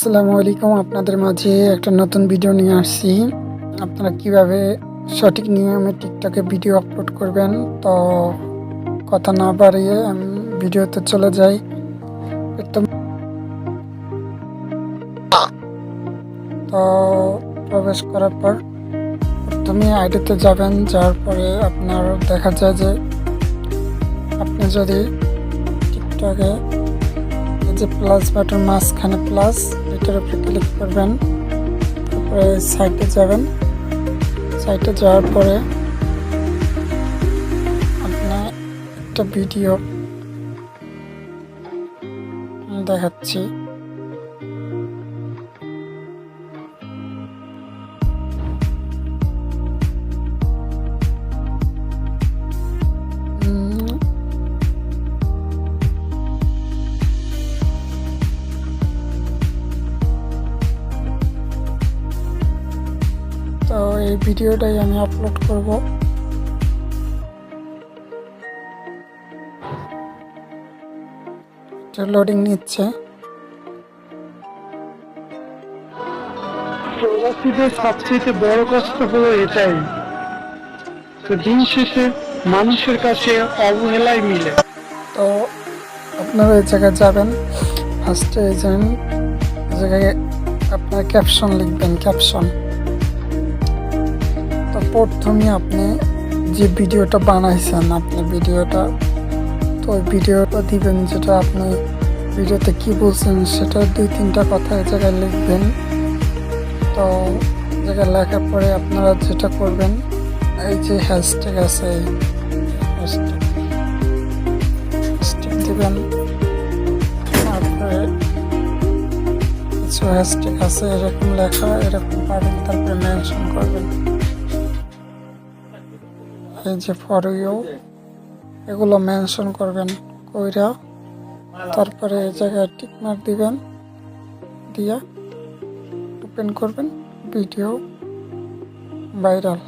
আসসালামু আলাইকুম। আপনাদের মাঝে একটা নতুন ভিডিও নিয়ে আসছি। আপনারা কিভাবে সঠিক নিয়মে টিকটকে ভিডিও আপলোড করবেন। তো কথা না বাড়িয়ে আমি ভিডিওতে চলে যাই। একদম তো প্রবেশ করার পর প্রথমে আইডিতে যাবেন, যাওয়ার পরে আপনার দেখা যায় যে আপনি যদি টিকটকে এই যে প্লাস বাটন মাঝখানে প্লাস, এটার উপরে ক্লিক করবেন। তারপরে সাইটে যাবেন। সাইটে যাওয়ার পরে আপনার একটা ভিডিও দেখাচ্ছি। তো এই ভিডিওটাই আমি আপলোড করব। লোডিং নিচ্ছে। প্রবাসীদের সবচেয়ে বড় কষ্ট হলো এটাই, তো দিন শেষে মানুষের কাছে অবহেলাই মিলে। তো আপনারা এই জায়গায় যাবেন। ফার্স্টে এই জায়গায় আপনার ক্যাপশন লিখবেন। ক্যাপশন তো প্রথমে আপনি যে ভিডিওটা বানাইছেন, আপনি ভিডিওটা তো ওই ভিডিওটা দিবেন, যেটা আপনি ভিডিওতে কি বলছেন সেটা 2-3টা কথা এই জায়গায় লিখবেন। তো জায়গায় লেখার পরে আপনারা যেটা করবেন, এই যে হ্যাশট্যাগ আছে, হ্যাশট্যাগ দিবেন। তারপরে কিছু হ্যাশট্যাগ আছে এরকম লেখা, এরকম পাবেন। তারপরে মেনশন করবেন, এই যে ফর ইউ, এগুলো মেনশন করবেন কইরা। তারপরে এই জায়গায় টিকমার্ক দিবেন, দিয়া ওপেন করবেন, ভিডিও ভাইরাল।